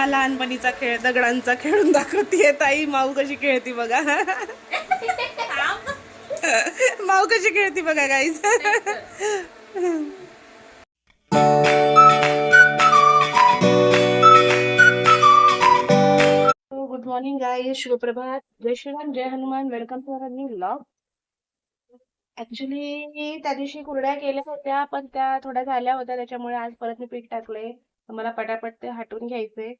हा लहानपणीचा खेळ दगडांचा खेळून दाखवतीये ताई. माऊ कशी खेळती बघा. माऊ कशी खेळती बघा गाईज. गुड मॉर्निंग गाईज, शुभप्रभात, जय श्रीराम, जय Hanuman. Welcome to our new vlog. Actually त्या दिवशी कुरड्या केल्या होत्या पण त्या थोड्या झाल्या होत्या, त्याच्यामुळे आज परत मी पीठ टाकलंय. मला पटापट ते हटून घ्यायचंय.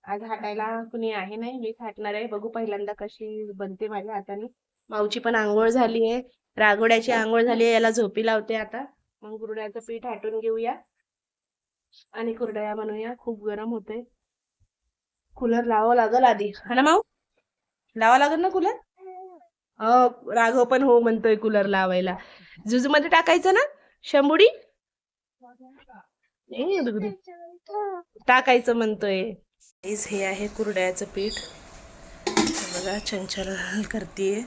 आज हाटायला कुणी आहे नाही, मीच हाटणार आहे. बघू पहिल्यांदा कशी बनते माझ्या हाताने. माऊची पण आंघोळ झाली आहे, रागोड्याची आंघोळ झाली आहे. याला झोपी लावते आता. मग कुरड्याचं पीठ हाटून घेऊया आणि कुरड्या बनवूया. खूप गरम होते. कूलर लावावं लागल आधी, हा ना माऊ? लावा लागल ना कूलर? हो, राघव पण हो म्हणतोय कूलर लावायला. जुजू मध्ये टाकायचं ना शंभुडी? टाकायचं म्हणतोय. हे आहे कुरड्याचं पीठ. बघा चंचल करतीये.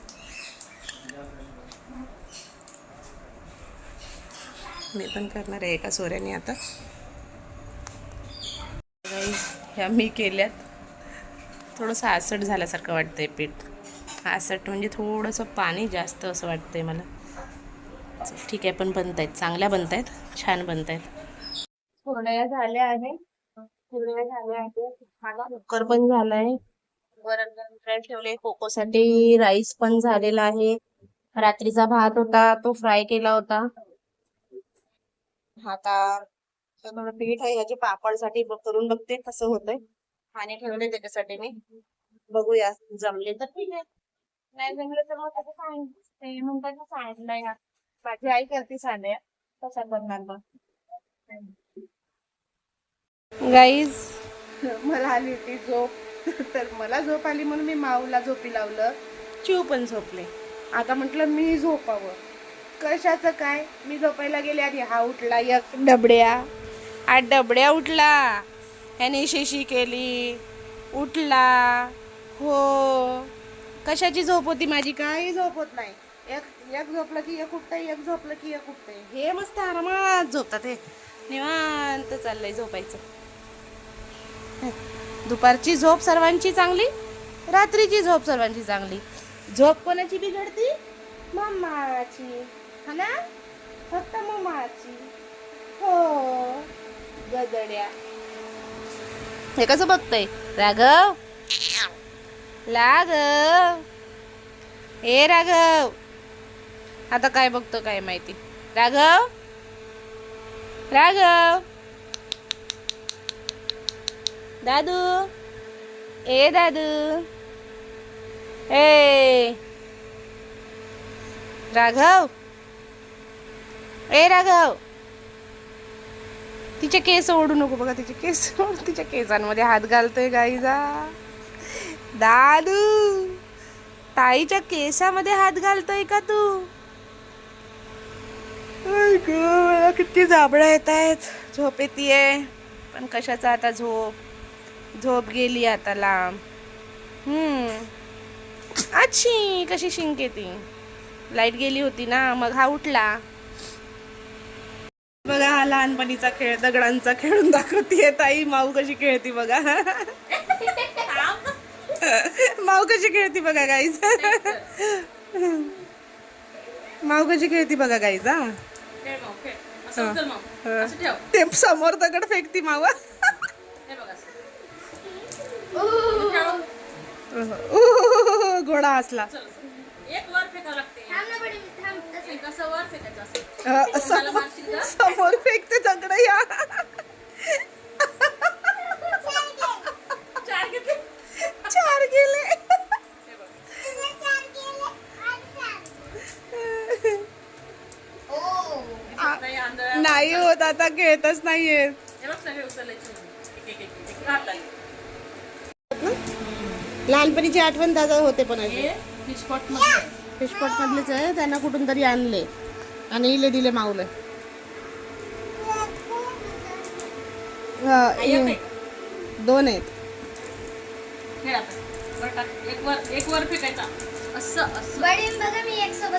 मी पण करणार आहे एका सोऱ्याने आता. ह्या मी केल्यात. थोडंसं आसट झाल्यासारखं वाटतंय पीठ. आसट म्हणजे थोडंसं पाणी जास्त असं वाटतंय मला. ठीक आहे, पण बनतायत, चांगल्या बनतायत, छान बनतायत. कुरड्या झाल्या आहे. कुकर पण झालाय. वरण फ्राय ठेवले. कोकोसाठी राईस पण झालेला आहे. रात्रीचा भात होता तो फ्राय केला होता. आता पीठ आहे याचे पापडसाठी करून बघते कसं होतंय. पाणी ठेवले त्याच्यासाठी मी. बघूया जमले तर ठीक आहे, नाही जमले तर मग त्याचं सांगितलं म्हणतात सांगितलंय. माझी आई करते सांड्या, कशा करणार मग. गाईज मला आली होती झोप, तर मला झोप आली म्हणून मी माऊला झोपी लावलं. चिव पण झोपले. आता म्हटलं मी झोपावं. कशाचं काय, मी झोपायला गेले आधी हा उठला. एक डबड्या, 8 डबड्या उठला. ह्याने शिशी केली, उठला. हो, कशाची झोप होती माझी? काही झोप होत नाही. एक झोपलं की एक उठतंय, एक झोपलं की एक उठतंय. हे मस्त आरामात झोपतात. हे निवांत चाललंय झोपायचं. दुपारची झोप सर्वांची चांगली, रात्रीची झोप सर्वांची चांगली. झोप कोणाची बिघडती? मम्माची, हा ना? फक्त मम्माची. हो गदड्या. हे कसं बघतय राघव? राघव, ए राघव, आता काय बघतो काय माहिती. राघव, राघव, दादू, ए दादू, ए राघव, ए राघव. तिचे केस ओढू नको बघा, तिचे केस. तिच्या केसांमध्ये हात घालतोय गाईजा. दादू, ताईच्या केसामध्ये हात घालतोय का तू? किती जांभळा येत आहेत. झोप येतीये पण कशाचा आता झोप गेली आता लांब. अच्छी कशी शिंक येते. लाईट गेली होती ना, मग हा उठला. बघा हा लहानपणीचा खेळ दगडांचा खेळून दाखवतीये ताई. माऊ कशी खेळती बघा. माऊ कशी खेळती बघा गाईज. माऊ कशी खेळती बघा गाईज. ते समोर दगड फेकती माऊ. घोडा हसला. समोर फेकते दगड. या 4 गेले. नाही होत आता, खेळतच नाहीये. लहानपणीची आठवण ताजा होते. पण फिशपॉट मधलेच आहे. त्यांना कुठून तरी आणले आणि इले दिले माऊले. दोन आहेत.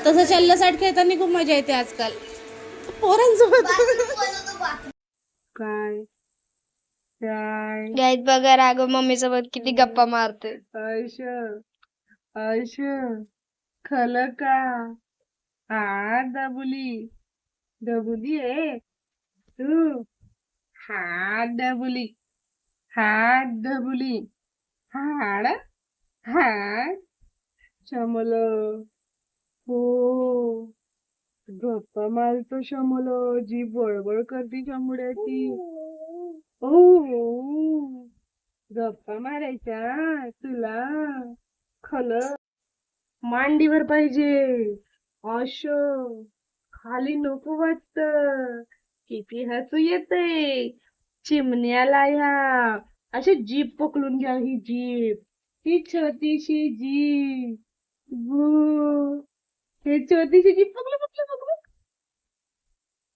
तसं शल्यसाठ खेळताना खूप मजा येते आजकाल पोरांसोबत. काय काय गाईत बघा राघव मम्मी सोबत किती गप्पा मारते. आयुष आयुष खलं का हा डबुली डबुली आहे तू हा डबुली हाड हाड शमल हो गप्पा मारतो शमल जी बळबळ करते शमुड्याची ओ गप्पा मारायच्या तुला खल मांडीवर पाहिजे अश खाली नको वाटत किती हसू येते चिमण्याला ह्या अशी जीभ पकडून घ्या ही जीभ ही छोटीशी जीभ गु हे छोटीशी जीभ पकडू पकडू पकडू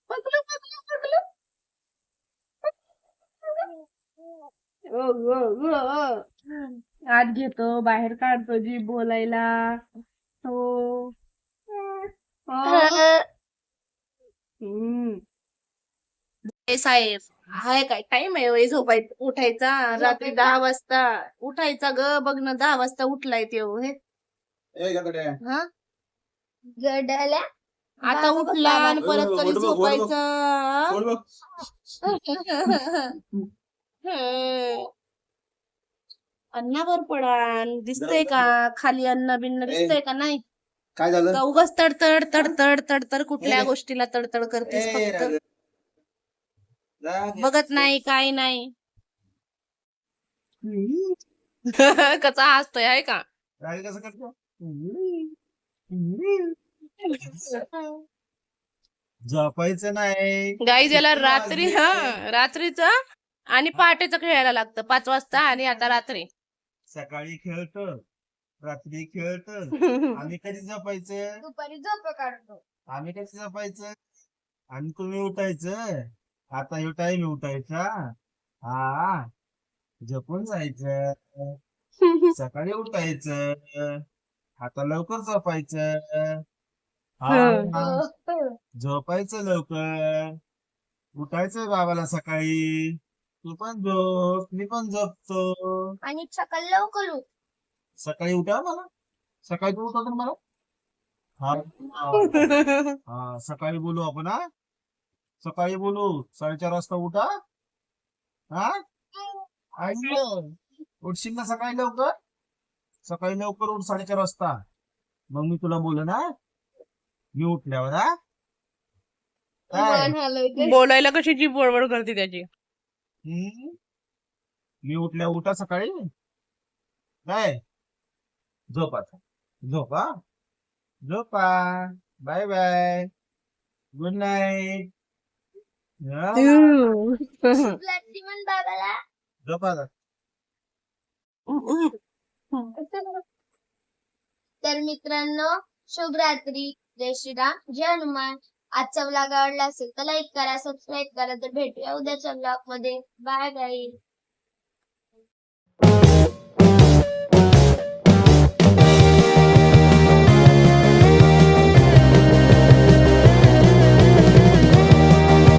पकडू पकडू पकडू ओ ओ ओ ओ आत घेतो बाहेर काढतो जीभ बोलायला हो साहेब हाय काय टाइम आहे वय झोपायचा उठायचा रात्री 10 वाजता उठायचा ग बघ ना 10 वाजता उठलाय त्यो हे हा गडाला आता उठला आणि परत कधी झोपायचं अन्नावर पडान दिसतंय का खाली अन्न बिन्न दिसतंय का नाही काय झालं का उगाच तडतड तडतड तडतड कुठल्या गोष्टीला तडतड करतेस फक्त बघत नाही काही नाही कसा हसतोय आहे का कसं करतो झोपायचं नाही गाई ज्याला रात्री रात्रीचं आणि पहाटेचं खेळायला लागतं 5 वाजता आणि आता रात्री सकाळी खेळत रात्री खेळत आम्ही कधी झोपायचं दुपारी झोप काढतो. आम्ही कधी झोपायचं आणि तुम्ही उठायचं आता ह्यो टाइम उठायचा हा झोपून जायचं सकाळी उठायचं आता लवकर झोपायचं हा झोपायचं लवकर उठायचं बाबाला सकाळी तू पण झोप मी पण झोपतो आणि सकाळी लवकर उठ. सकाळी उठा मला सकाळी तू उठवतो मला हा हा सकाळी बोलू आपण हा सकाळी बोलू 4:30 वाजता उठा हा ऐकलं उठशील ना सकाळी लवकर उठ 4:30 वाजता मग मी तुला बोल ना मी उठल्यावर हा काय? मन हलवते. बोलायला कशी जीभ बडबड करते त्याची हम्म? मी उठल्यावर उठा सकाळी काय झोपा झोपा झोपा bye bye good night Lakshman बाबाला झोपा तर मित्रांनो शुभ रात्री जय श्रीराम जय हनुमान. आजचा व्लॉग आवडला असेल तर लाईक करा सबस्क्राईब करा तर भेटूया उद्याच्या व्लॉग मध्ये बाय बाय.